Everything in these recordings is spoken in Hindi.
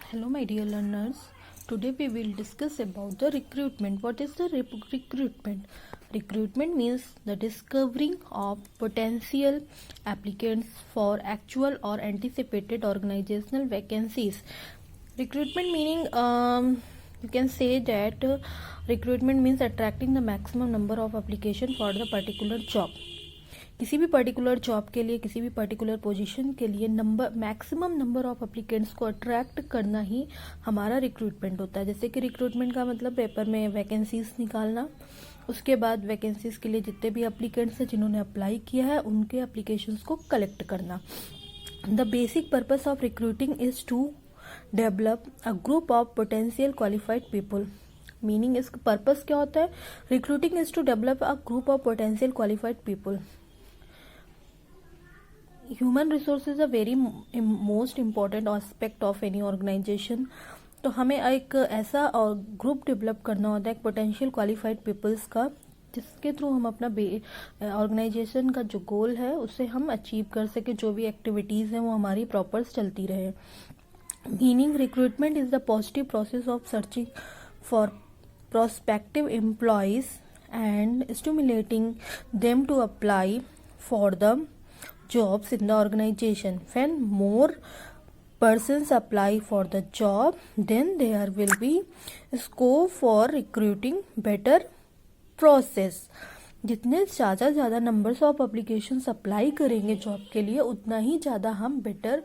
Hello, my dear learners. Today we will discuss about the recruitment. What is the recruitment? Recruitment means the discovering of potential applicants for actual or anticipated organizational vacancies. Recruitment meaning you can say that recruitment means attracting the maximum number of application for the particular job. किसी भी पर्टिकुलर जॉब के लिए, किसी भी पर्टिकुलर पोजीशन के लिए मैक्सिमम नंबर ऑफ एप्लीकेंट्स को अट्रैक्ट करना ही हमारा रिक्रूटमेंट होता है। जैसे कि रिक्रूटमेंट का मतलब पेपर में वैकेंसीज निकालना, उसके बाद वैकेंसीज के लिए जितने भी एप्लीकेंट्स हैं जिन्होंने अप्लाई किया है उनके एप्लीकेशंस को कलेक्ट करना। The basic purpose of recruiting is to develop a group of potential qualified people. Meaning इसका पर्पस क्या होता है? Recruiting is to develop a group of potential qualified people. Human resources a very most important aspect of any organisation. तो हमें एक ऐसा ग्रुप डेवलप करना होता है एक पोटेंशियल क्वालिफाइड पीपल्स का, जिसके थ्रू हम अपना ऑर्गेनाइजेशन का जो गोल है उसे हम अचीव कर सके, जो भी एक्टिविटीज़ हैं वो हमारी प्रॉपर चलती रहे। Meaning recruitment is the positive process of searching for prospective employees and stimulating them to apply for the jobs in the organization. When more persons apply for the job, then there will be scope for recruiting better process. जितने ज़्यादा नंबर्स ऑफ एप्लीकेशंस अप्लाई करेंगे जॉब के लिए, उतना ही ज़्यादा हम बेटर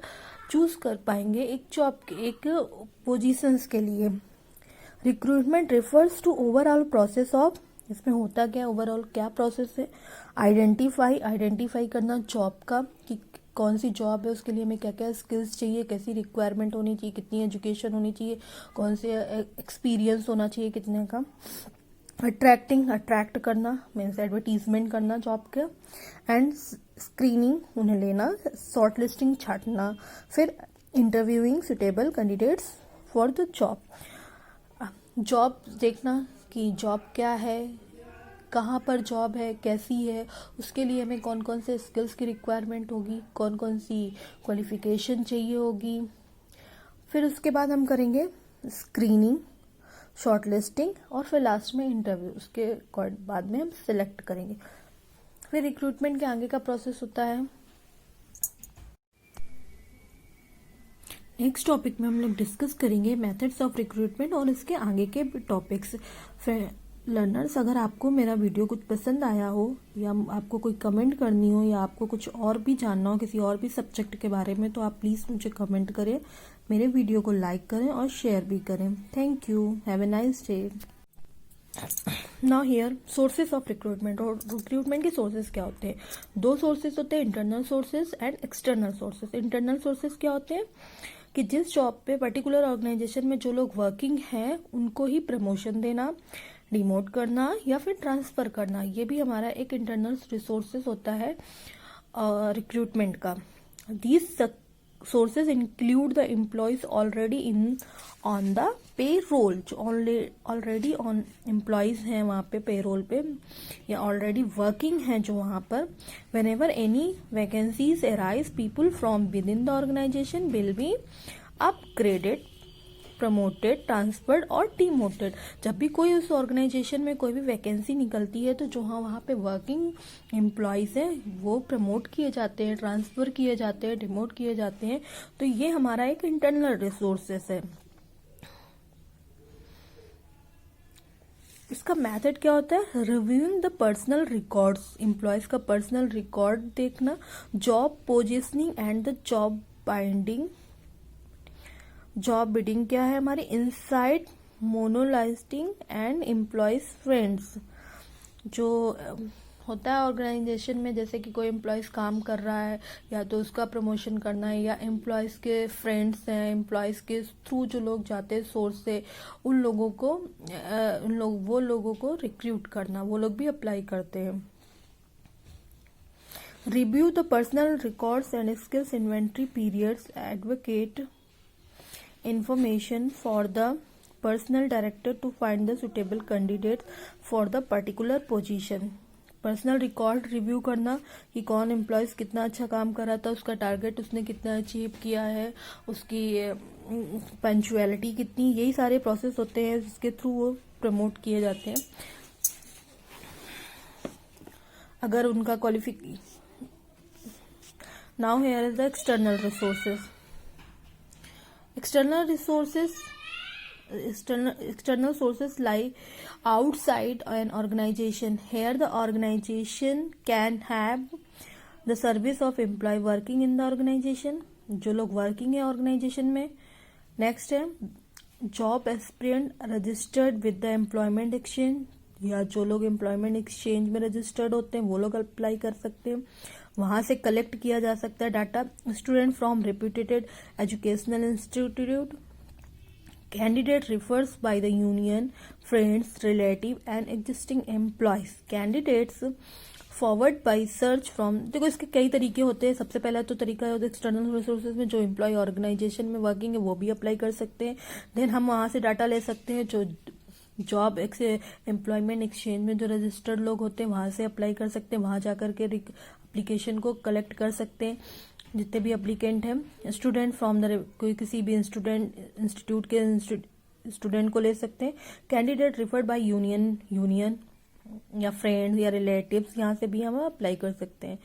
चूज कर पाएंगे एक जॉब के, एक पोजीशंस के लिए। Recruitment refers to overall process of, इसमें होता क्या है, ओवरऑल क्या प्रोसेस है? आइडेंटिफाई करना जॉब का कि कौन सी जॉब है, उसके लिए हमें क्या क्या स्किल्स चाहिए, कैसी रिक्वायरमेंट होनी चाहिए, कितनी एजुकेशन होनी चाहिए, कौन से एक्सपीरियंस होना चाहिए कितने का। अट्रैक्ट करना मीन्स एडवर्टीजमेंट करना जॉब का। एंड स्क्रीनिंग उन्हें लेना, शॉर्ट लिस्टिंग छाटना, फिर interviewing suitable candidates for the job. Job देखना कि जॉब क्या है, कहाँ पर जॉब है, कैसी है, उसके लिए हमें कौन कौन से स्किल्स की रिक्वायरमेंट होगी, कौन कौन सी क्वालिफिकेशन चाहिए होगी। फिर उसके बाद हम करेंगे स्क्रीनिंग, शॉर्ट लिस्टिंग और फिर लास्ट में इंटरव्यू। उसके बाद में हम सिलेक्ट करेंगे। फिर रिक्रूटमेंट के आगे का प्रोसेस होता है। नेक्स्ट टॉपिक में हम लोग डिस्कस करेंगे मेथड्स ऑफ रिक्रूटमेंट और इसके आगे के टॉपिक्स। लर्नर्स, अगर आपको मेरा वीडियो कुछ पसंद आया हो या आपको कोई कमेंट करनी हो या आपको कुछ और भी जानना हो किसी और भी सब्जेक्ट के बारे में, तो आप प्लीज़ मुझे कमेंट करें, मेरे वीडियो को लाइक करें और शेयर भी करें। Thank you, have a nice day. Now here sources of recruitment. और रिक्रूटमेंट के सोर्सेज क्या होते हैं? दो सोर्सेज होते हैं, internal sources and external sources. Internal sources क्या होते हैं कि जिस जॉब पे पर्टिकुलर ऑर्गेनाइजेशन में जो लोग वर्किंग हैं उनको ही प्रमोशन देना, डिमोट करना या फिर ट्रांसफर करना, ये भी हमारा एक इंटरनल रिसोर्सेज होता है रिक्रूटमेंट का। These sources include the employees already in on the payroll, जो ऑलरेडी ऑन एम्प्लॉयज हैं वहाँ पे पेरोल पे या ऑलरेडी वर्किंग हैं जो वहाँ पर। Whenever any vacancies arise, people from within the organisation will be upgraded, promoted, transferred और डिमोटेड। जब भी कोई उस ऑर्गेनाइजेशन में कोई भी वैकेंसी निकलती है तो जो वहाँ पे वर्किंग एम्प्लॉयज हैं वो प्रमोट किए जाते हैं, ट्रांसफर किए जाते हैं, डिमोट किए जाते हैं। तो ये हमारा एक इंटरनल रिसोर्सेस है। इसका मेथड क्या होता है? Reviewing the personal records, employees का पर्सनल रिकॉर्ड देखना, job positioning and the job binding. Job bidding क्या है हमारी? Inside monologizing and employees friends. जो होता है ऑर्गेनाइजेशन में, जैसे कि कोई एम्प्लॉयज काम कर रहा है या तो उसका प्रमोशन करना है, या एम्प्लॉयज के फ्रेंड्स हैं, एम्प्लॉयज के थ्रू जो लोग जाते हैं सोर्स से, उन लोगों को वो लोगों को रिक्रूट करना, वो लोग भी अप्लाई करते हैं। Review the personal records and skills inventory periods, advocate information for the personal director to find the suitable candidates for the particular position. Personal record review करना कि कौन एम्प्लॉयज कितना अच्छा काम कर रहा था, उसका टारगेट उसने कितना अचीव किया है, उसकी पंचुअलिटी कितनी, यही सारे प्रोसेस होते हैं जिसके थ्रू वो प्रमोट किए जाते हैं। अगर उनका qualification, now here is the external resources. External sources lie outside an organization. Here the organization can have the service of employee working in the organization, जो लोग वर्किंग है ऑर्गेनाइजेशन में। नेक्स्ट है job aspirant registered with the employment exchange, या जो लोग एम्प्लॉयमेंट एक्सचेंज में रजिस्टर्ड होते हैं वो लोग अप्लाई कर सकते हैं, वहां से कलेक्ट किया जा सकता है data. Student from reputed educational institute, candidate refers by the union, friends, relative and existing employees. Candidates forward bye search from, देखो इसके कई तरीके होते हैं। सबसे पहला तो तरीका है एक्सटर्नल रिसोर्सेज में जो एम्प्लॉय ऑर्गेनाइजेशन में वर्किंग है वो भी अप्लाई कर सकते हैं। देन हम वहां से डाटा ले सकते हैं, जो जॉब एम्प्लॉयमेंट एक्सचेंज में जो रजिस्टर्ड लोग होते हैं वहां से अप्लाई कर सकते हैं, वहां जाकर के एप्लीकेशन को कलेक्ट कर सकते हैं जितने भी एप्लीकेंट हैं। स्टूडेंट फ्रॉम द, कोई किसी भी इंस्टीट्यूट के स्टूडेंट को ले सकते हैं। कैंडिडेट रिफर्ड बाय यूनियन या फ्रेंड्स या रिलेटिव्स, यहाँ से भी हम अप्लाई कर सकते हैं।